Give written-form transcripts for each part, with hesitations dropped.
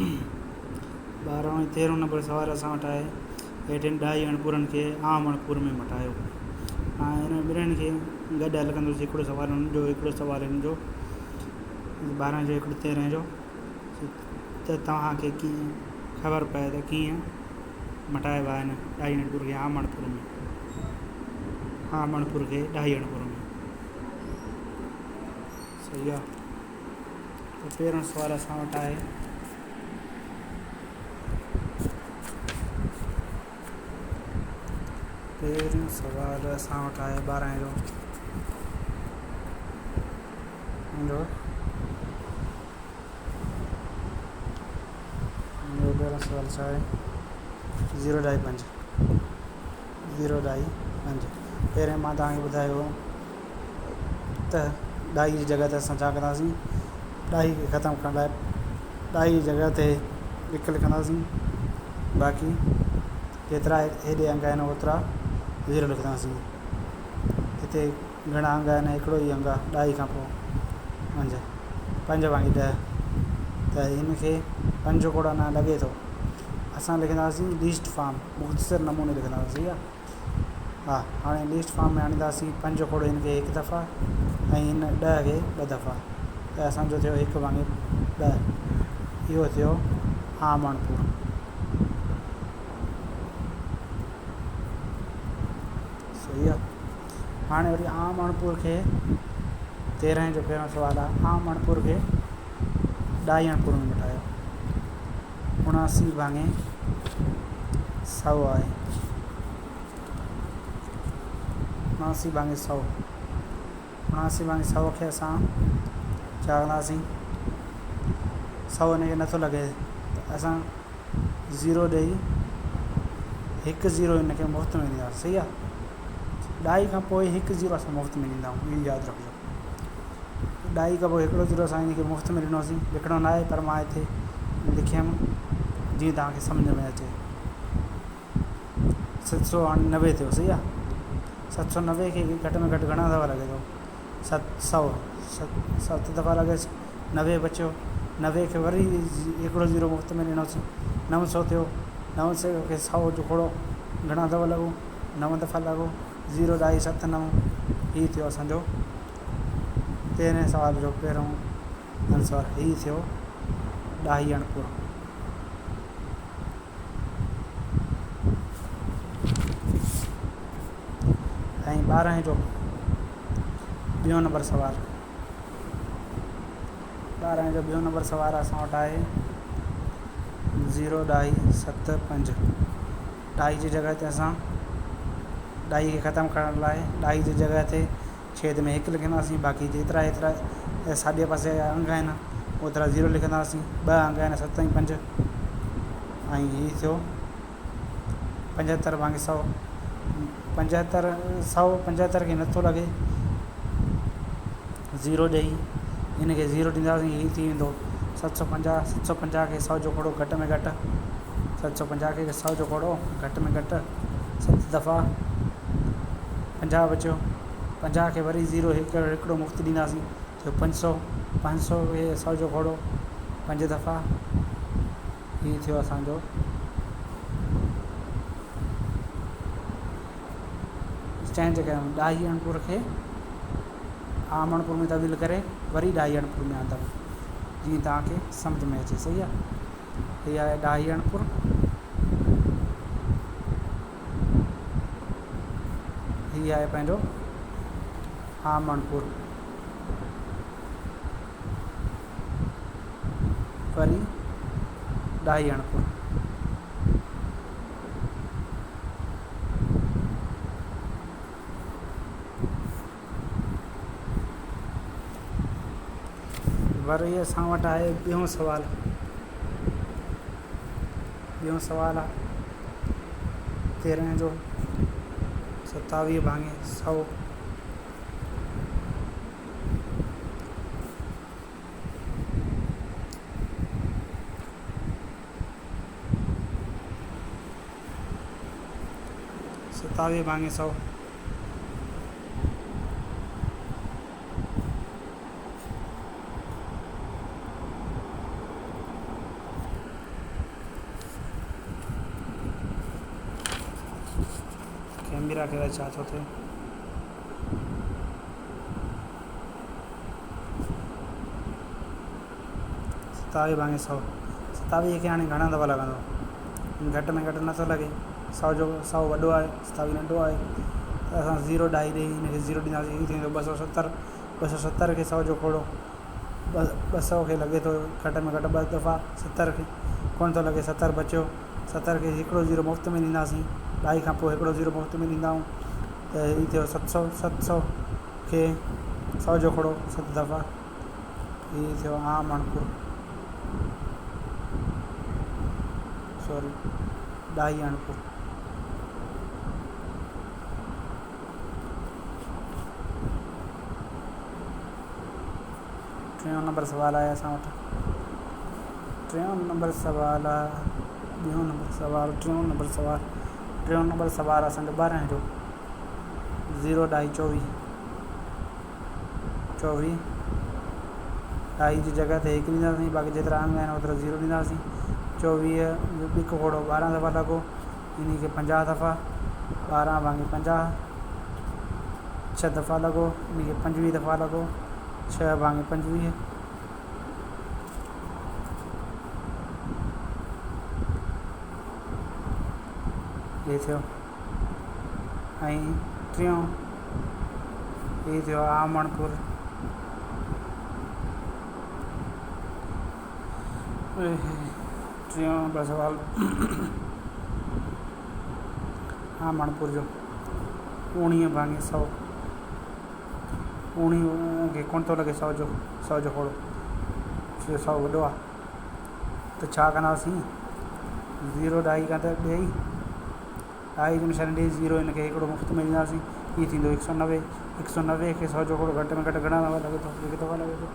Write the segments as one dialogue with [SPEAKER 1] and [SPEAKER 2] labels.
[SPEAKER 1] 12 ऐं 13 नंबर सवाल असां वटि आहे। हेठिन 2 अणपुरनि खे आम अणपुर में मटायो। हाणे हिन ॿिन्हिनि खे गॾु हल कंदुसि। हिकिड़ो सुवाल हुननि जो, हिकिड़ो सुवाल हिन जो, 12 जो हिकिड़ो 13 जो। त तव्हांखे कीअं ख़बर पए त कीअं मटाइबा आहिनि 2 अणपुर खे आम अणपुर में। आम अणपुर खे 2 अणपुर में। सही आहे। त पहिरियों सुवाल असां वटि आहे। पहिरियों सुवाल असां वटि आहे 12 जो। पहिरियों सुवाल छा आहे? 0.5 पहिरें मां तव्हांखे ॿुधायो त 2 जी जॻह ते असां छा कंदासीं? 2 खे ख़तमु करण लाइ 2 जी जॻह ते 1 लिखंदासीं। बाक़ी जेतिरा हेॾे अंग आहिनि ओतिरा 0 लिखंदासीं। हिते घणा अंग आहिनि? हिकिड़ो ई अंग आहे 2 खां पोइ 5 भाङे 10। त हिन खे 5 कोड़ा न लॻे थो। असां लिखंदासीं लीस्ट फॉर्म, मुख़्तसर नमूने लिखंदासीं। सही आहे। हा, हाणे लीस्ट फॉर्म में आणींदासीं 5 कोड़ो हिन खे 1 दफ़ा ऐं हिन 10 खे 2 दफ़ा। त असांजो थियो 1 भाङे 10। इहो थियो आम अणपुर। सही आहे। हाणे वरी आम अणपुर खे 13 जो पहिरियों सुवाल आहे। आम अणपुर खे 2 अणपुर में मटायो। 79 भाङे 100 आहे। 79 भाङे 100। 79 भाङे 100 खे असां छा कंदासीं? 100 हिनखे नथो लॻे त असां 0 ॾेई 1 0 हिनखे मुफ़्त में ॾींदासीं। सही आहे। 2 खां पोइ 1 0 असां मुफ़्त में ॾींदा आहियूं। इहो यादि रखिजो। 2 खां पोइ 1 0 असां हिनखे मुफ़्त में ॾिनोसीं। लिखिणो न आहे, पर मां हिते लिखियमि जीअं तव्हांखे सम्झ में अचे। 790 थियो। सही आहे। 790 खे घटि में घटि घणा दफ़ा लॻे थो? 7 दफ़ा लॻेसि। 90 बचियो। 90 खे वरी 1 0 मुफ़्त में ॾिनोसीं। 900 थियो। 900 खे 100 जो खोड़ो घणा दफ़ा लॻो? 9 दफ़ा लॻो। 0 2 7 9। हीअ थियो असांजो 13 सुवाल जो पहिरियों आंसर। हीअ थियो 2 अणपुर। ऐं 12 जो ॿियों नंबर सुवाल। 12 जो ॿियों नंबर सुवाल असां वटि आहे 0.75। 2 जी जॻह ते असां 2 खे ख़तमु करण लाइ 2 जी जॻह ते छेद में 1 लिखंदासीं। बाक़ी जेतिरा साॼे पासे जा अंग आहिनि ओतिरा 0 लिखंदासीं। 2 अंग आहिनि 7 ऐं 5। ऐं हीअ थियो 75 भाङे 100। 75 खे नथो लॻे 0 ॾेई हिनखे 0 ॾींदासीं। हीअ थी वेंदो 750। 750 खे 100 जो खोड़ो घटि में घटि 750 खे 100 जो खोड़ो घटि में घटि 7 दफ़ा 50 बचियो। 50 खे वरी 0 हिकिड़ो मुफ़्त ॾींदासीं। थियो 500। 500 खे 100 जो खोड़ो 5 दफ़ा। हीअ थियो असांजो चेंज कयूं 2 अणपुर खे आम अणपुर में तब्दील करे वरी 2 अणपुर में आंदो जीअं तव्हांखे सम्झ में अचे। सही आहे। हीअ आहे 2 अणपुर। हीअ आहे पंहिंजो आम अणपुर। वरी 2 अणपुर। वरी असां वटि आहे ॿियों सुवाल। ॿियों सुवाल आहे 13 जो 27 भाङे 100। 27 भाङे 100। गंभीरा खे छा थो थिए। 27 भाङे 100, 27 खे हाणे घणा दफ़ा लॻंदो, घटि में घटि नथो लॻे। 100 वॾो आहे, 27 नंढो आहे, त असां 0 ढाई ॾेई हिनखे 0 ॾींदासीं, हीअ थींदो 270। 270 खे 100 जो खोड़ो 200 खे लॻे थो घटि में घटि 2 दफ़ा, 70 खे कोन थो लॻे, 70 बचियो। 70 खे हिकिड़ो 0 मुफ़्त में ॾींदासीं, ढाई खां पोइ हिकिड़ो 0 मुफ़्त में ॾींदा आहियूं, त हीअ थियो 700। 700 खे 100 जो खोड़ो 7 दफ़ा, हीअ थियो आम अणपुर, सॉरी ढाई अणपुर। टियों नंबर सुवाल आहे असां वटि। टियों नंबर सुवाल असांजो 12 जो 0 ढाई 24। 24 ढाई जी जॻह ते 1 ॾींदासीं, बाक़ी जेतिरा अंग आहिनि ओतिरा 0 ॾींदासीं। 24 हिकु खोड़ो 12 दफ़ा लॻो, इन खे 50 दफ़ा, 12 भाङे 50, 6 दफ़ा लॻो, इन खे 25 दफ़ा लॻो, 6 भाङे 25, ये थियो। ऐं टियों ये थियो आम अणपुर। टियों नंबर सवाल आम अणपुर जो 19 भाङे 100। 19 खे कोन थो लॻे 100 जो खोड़ो, 100 वॾो आहे, त छा कंदासीं, 0 ढाई खां त ॾेई, ढाई जो निशानी ॾेई 0 हिनखे हिकिड़ो मुफ़्त में ॾींदासीं, हीअ थींदो 190। 190 खे 100 जो खोड़ो घटि में घटि घणा दफ़ा लॻे थो, 1 दफ़ा लॻे थो।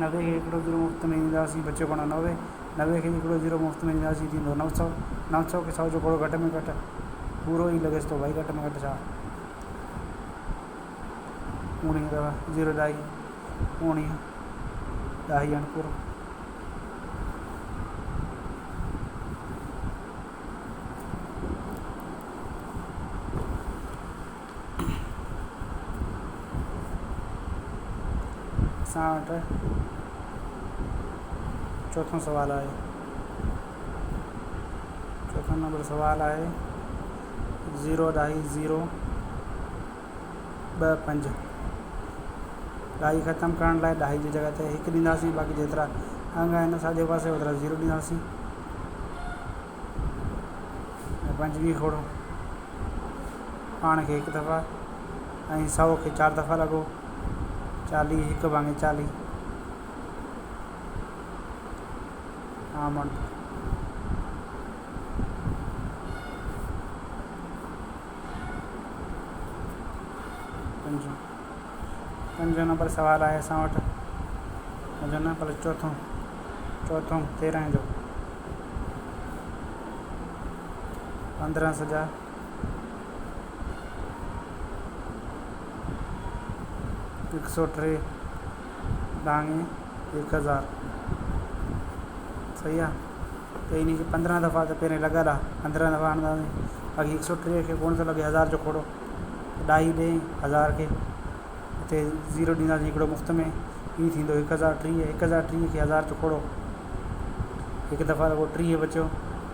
[SPEAKER 1] 90 खे हिकिड़ो 0 मुफ़्त में ॾींदासीं, बचियो कोन 90। 90 खे हिकिड़ो 0 मुफ़्त में ॾींदासीं, थींदो 900। 900 खे 100 जो खोड़ो घटि में घटि पूरो ई लॻेसि थो भाई, घटि में घटि छा 19 दफ़ा 0 ढाई 19 ढाई अणपुर। असां वटि चौथों सवाल आहे। चौथों नंबर सवाल आहे 0 ढाई 0 2 5। ढाई ख़तमु करण लाइ ढाई जी जॻह ते 1 ॾींदासीं, बाक़ी जेतिरा अंग आहिनि साॼे पासे ओतिरा 0 ॾींदासीं। 25 खोड़ो पाण खे 1 दफ़ा, ऐं 100 खे 4 दफ़ा लॻो, 40 1 भाङे 40 आम अणपुर। पंजो नंबर सवाल आहे असां वटि, पंजो न पर चौथों 13 जो 15 सॼा 103 भाङे 1000, सही आहे। त इन खे 15 दफ़ा त पहिरें लॻल आहे, 15 दफ़ा हणंदासीं, बाक़ी 103 खे कोन थो लॻे 1000 जो खोड़ो, ढाई ॾे 1000 खे हिते 0 ॾींदासीं हिकिड़ो मुफ़्त में, हीअ थींदो 1030। 1030 खे 1000 जो खोड़ो 1 दफ़ा लॻो, 30 बचियो,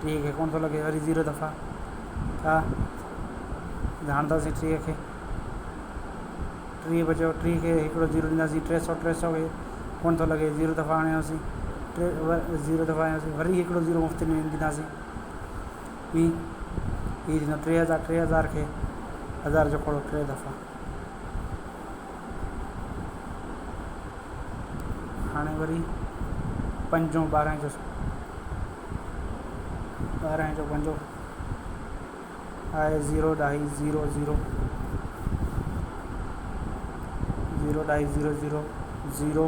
[SPEAKER 1] 30 खे कोन थो लॻे, वरी 0 दफ़ा छा हणंदासीं, 30 खे 30 बचियो, 30 खे हिकिड़ो 0 ॾींदासीं, 300 खे कोन थो लॻे, 0 दफ़ा हणियोसीं, 0 दफ़ा हणियोसीं, वरी हिकिड़ो 0 मुफ़्त में ॾींदासीं, हीअ थींदो 3000। 3000 खे 1000 जो खोड़ो 3 दफ़ा। हाणे वरी पंजो 12 जो पंजो आहे 0 ढाई 0 0 0 ढाई 0 0 0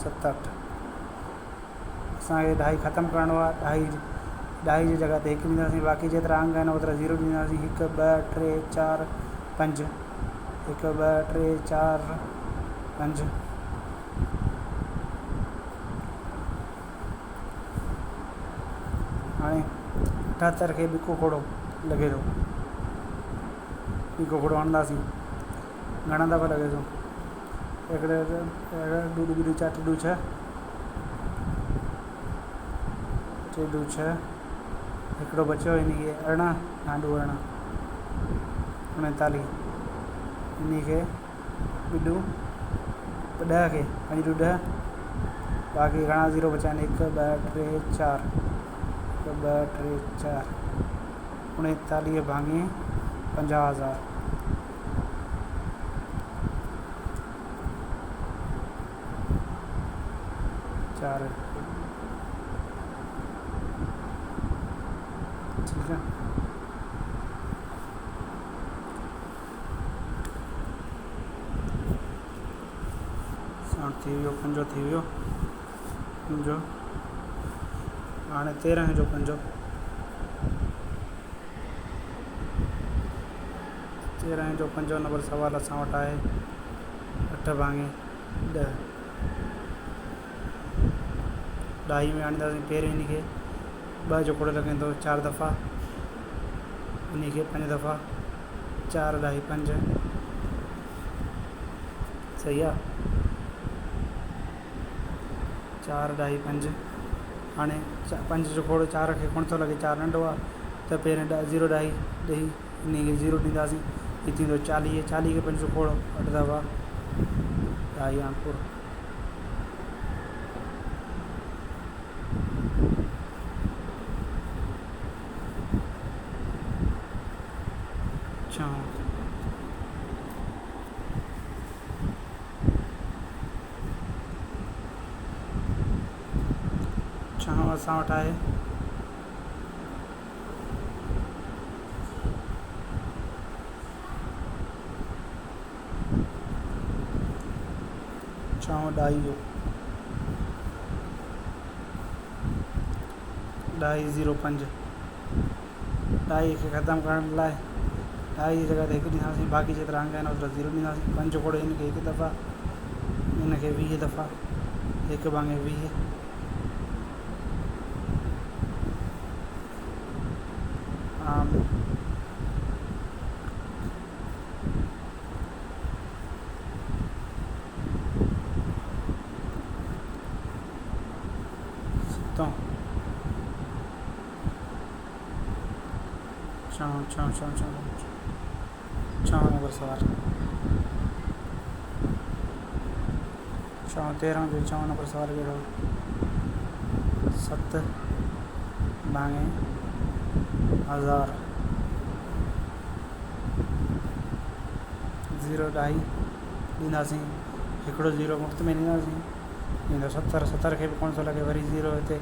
[SPEAKER 1] 7 8। असांखे ढाई ख़तमु करिणो आहे, ढाई जी जॻह ते 1 ॾींदासीं, बाक़ी जेतिरा अंग आहिनि ओतिरा 0 ॾींदासीं। 1 2 3 4 5 1 2 3 4 5 हाणे 78 खे बिको खोड़ो लॻे थो, ॿी कोखड़ो हणंदासीं। घणा दफ़ा लॻे थो? हिकिड़े ॾूॾू ॿिॾू चार टिॾू छह, टिॾू छह, हिकिड़ो बचियो हिन खे 18, हांडू 18, 39, हिन खे ॿिॾू 10 खे 5 ॾू 10, बाक़ी घणा ज़ीरो बचा आहिनि? 1 2 3 4, 1 2 3 4, 39 भाङे 50,000, चार, ठीक है। थी वियो पंजो, थी वियो पंजो। हाणे 13 जो पंजो, 13 जो पंजो नंबर सवाल असां वटि आहे 8 भाङे 10। ॾाही में आणींदासीं पहिरें हिन खे 2 जो कोड़ो लॻंदो 4 दफ़ा, हिन खे 5 दफ़ा, 4 ॾाही 5, सही आहे। 4 ॾाही 5, हाणे 5 जो खोड़ो 4 खे कोन थो लॻे, 4 नंढो आहे, त पहिरें 0 ॾाही ॾेई हिन खे 0 ॾींदासीं, हीअ थींदो 40, 40 खे 5 जो खोड़ो 8 दफ़ा, ॾाही आनपुर। छह असां वटि आहे 6 ॾाही जो 2.05, ॾाही खे ख़तमु करण लाइ ॾाही जी जॻह ते 1 ॾींदासीं, बाक़ी जेतिरा अंग आहिनि ओतिरा 0 ॾींदासीं। 5 जो कोड़ो हिन खे 1 दफ़ा, हिन खे 20 दफ़ा, 1 भाङे 20, छह नंबर सवाल 13 जो 6 नंबर सवाल कहिड़ो? 7 भाङे 1000, 0 ॾाही ॾींदासीं, हिकिड़ो 0 मुफ़्त में ॾींदासीं, ईंदो 70, 70 खे बि कोन थो लॻे, वरी 0 हिते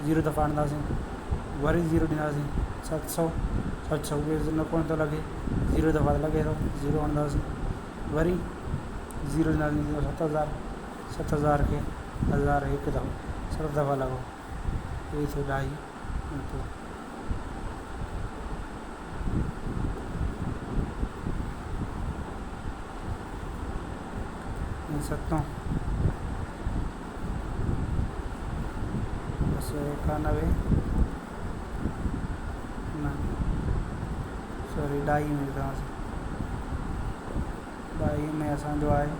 [SPEAKER 1] 0 दफ़ा आणींदासीं, वरी 0 ॾींदासीं, 700, 700 बि न कोन थो लॻे, 0 दफ़ा त लॻे थो, 0 आणींदासीं, वरी 0 ॾींदासीं, 7000, 7000 खे 1000 1 दफ़ा, 7 दफ़ा लॻो, इहे थियो ॾाही आनपुर। सतों 291, न सॉरी ॾाही में ॾींदासीं, ॾाही में असांजो आहे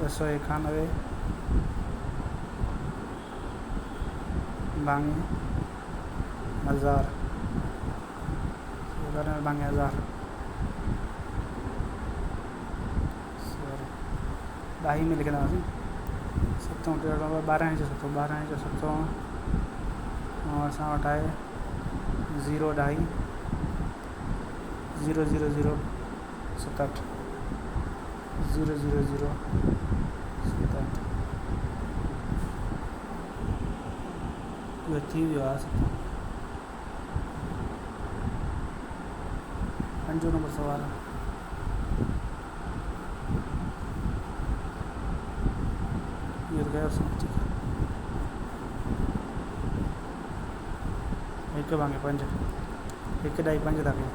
[SPEAKER 1] 291 भाङे 1000, 11 भाङे 1000, ॾाही में लिखंदासीं। 7 12 जो 7, 12 जो 7, ऐं असां वटि आहे 0 ॾाही 0 0 0 7 8, 0 0 0 7 8, इहो थी वियो आहे 5 नंबर सवाल। हिकु भाङे 5, 1 ॾाही 5 था कयूं,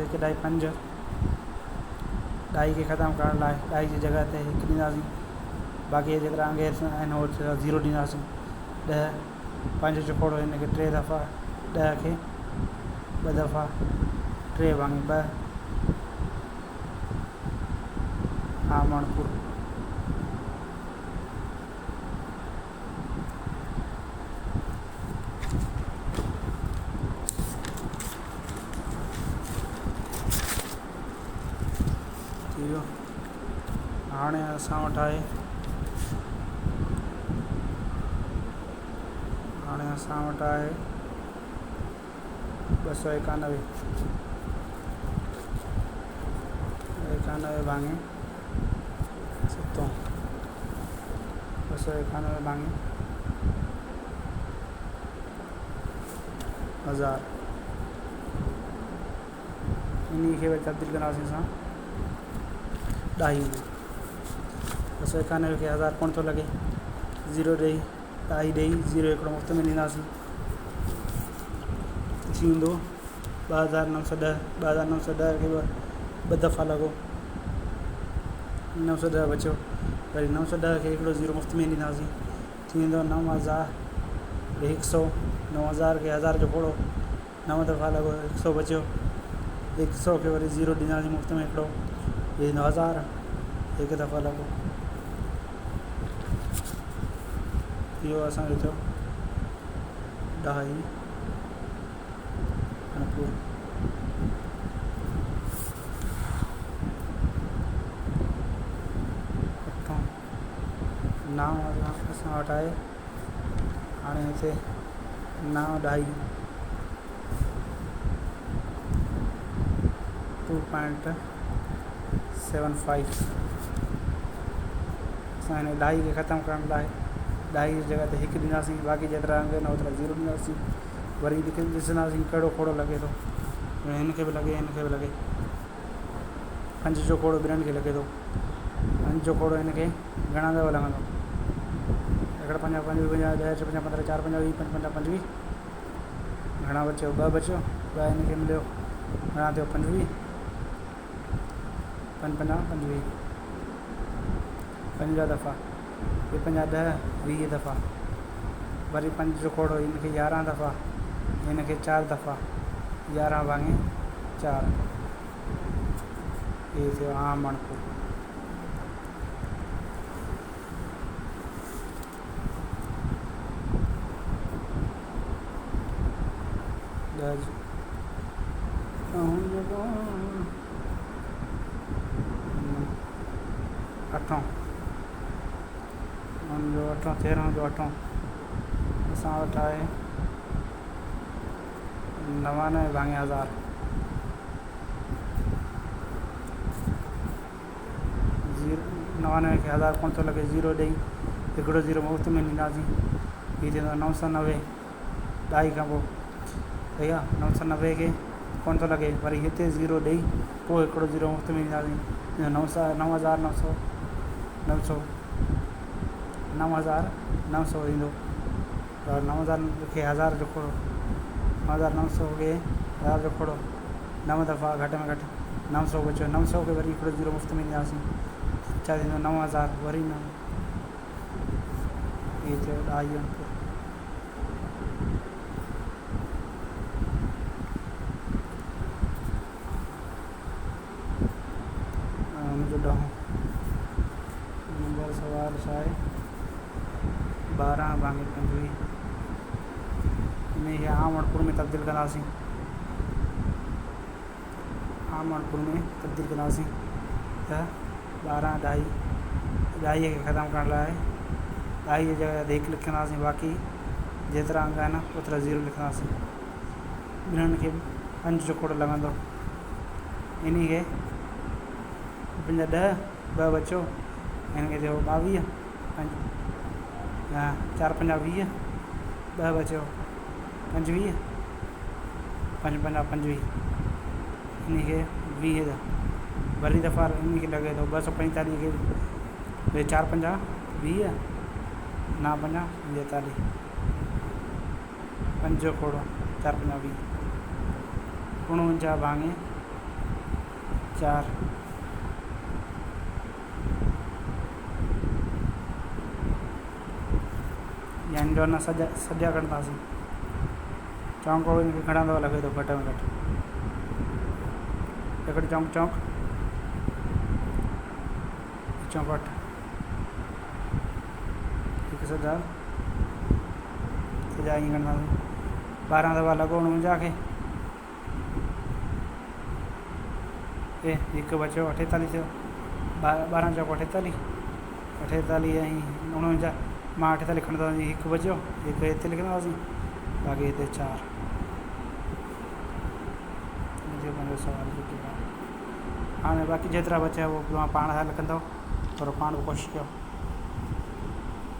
[SPEAKER 1] 1 ॾाही 5, ॾाही खे ख़तमु करण लाइ ॾाही जी जॻह ते 1 ॾींदासीं, बाक़ी जेतिरा अंग आहिनि उहे 0 ॾींदासीं, 10, 5 जो खोड़ो हिन खे 3 दफ़ा, 10 खे ॿ दफ़ा 3 भाङे 2 मणिपुर। थी वियो। हाणे असां वटि आहे 291 भाङे 7 291 भाङे 1000। इन्ही खे वरी तब्दील कंदासीं असां ॾाही में। 291 खे 1000 कोन थो लॻे, 0 ॾेई ॾाही ॾेई 0 हिकिड़ो मुफ़्त में ॾींदासीं, थींदो 2910। 2910 खे 2 दफ़ा लॻो, 910 बचियो। वरी 910 खे हिकिड़ो 0 मुफ़्त में ॾींदासीं, थींदो 9000 100। 9000 खे 1000 जो खोड़ो, 9 दफ़ा लॻो, 100 बचियो। 100 खे वरी 0 ॾींदासीं मुफ़्त में हिकिड़ो, थींदो 1000, 1 दफ़ा लॻो। इहो असांजो थियो ॾाही मणिपुर। नाम असां वटि आहे हाणे हिते 9.5 2.75। असां हिन ॾाही खे ख़तमु करण लाइ ॾाही जी जॻह ते 1 ॾींदासीं, बाक़ी जेतिरा अंग आहिनि ओतिरा 0 ॾींदासीं। वरी ॾिसंदासीं कहिड़ो खोड़ो लॻे थो, हिन खे बि लॻे, हिन खे बि लॻे। 5 जो खोड़ो ॿिन्हिनि खे लॻे थो, 5 जो खोड़ो हिन खे घणा दफ़ा लॻंदो, 1 5 5 50 10 5 15 4 5 20 5 5 25। घणा बचियो, 2 बचियो, 2 हिन खे मिलियो, घणा थियो 25, 5 5 25, 50 दफ़ा, ये 50 10 20 दफ़ा। वरी 5 जो खोड़ो हिन खे 11 दफ़ा, हिन खे 4 दफ़ा, 11 भाङे 4। ये थियो मणिपुर। अठों 13 जो 8 असां वटि आहे 99 भाङे 1000। 99 खे 1000 कोन थो लॻे, 0 ॾेई हिकिड़ो 0 मुफ़्त में ॾींदासीं, हीअ थींदो 990 ॾाही खां पोइ। भैया 990 खे कोन थो लॻे, वरी हिते 0 ॾेई पोइ हिकिड़ो 0 मुफ़्त में ॾींदासीं, 9900 ईंदो। 9000 खे 1000 जो खोड़ो, 9900 खे 1000 जो खोड़ो, 9 दफ़ा घटि में घटि 900 बचियो। 900 खे वरी हिकिड़ो 0 मुफ़्त में ॾींदासीं, छा थींदो 9000 वरी 9। इहो थियो ॾाही मणिपुर। हुनजो ॾहों नंबर सवाल छा आहे, 12 भाङे 25। इन खे मणिपुर में तब्दील कंदासीं, मणिपुर में तब्दील कंदासीं त 12 ॾाही। ॾाहीअ खे ख़तमु करण लाइ ॾाही जी जॻह ते 1 लिखंदासीं, बाक़ी जेतिरा अंग आहिनि ओतिरा 0 लिखंदासीं। ॿिन्हिनि खे 5 जो खोड़ो लॻंदो, इन खे 5 10 2 बचियो, हिन खे थियो 22, 4 5 20, 2 बचियो 25, 5 5 25, इन खे 20 वरी दफ़ा इन खे लॻे थो 245 खे 4 5 20 ना 5 45, 5 जो खोड़ो 4 5 20, 49 भाङे 4। यानी जो अञा सॼा कंदासीं, चौंको हिन खे घणा दफ़ा लॻे थो घटि में घटि तकड़ी चौंक चौंक चौंकट एक सजा सजा ही करना 12 दफा लगो 49 के एक बचो 48 थियो 12 चौक 48 48 49 मां 48 लिखंदो एक बचो एक इतने लिखंदासीं बाक़ी इतने 4 सवाल हाँ बाक़ी जेतरा बचा वो पाण सां लिखंदो थोरो पाण कोशिशि कयो।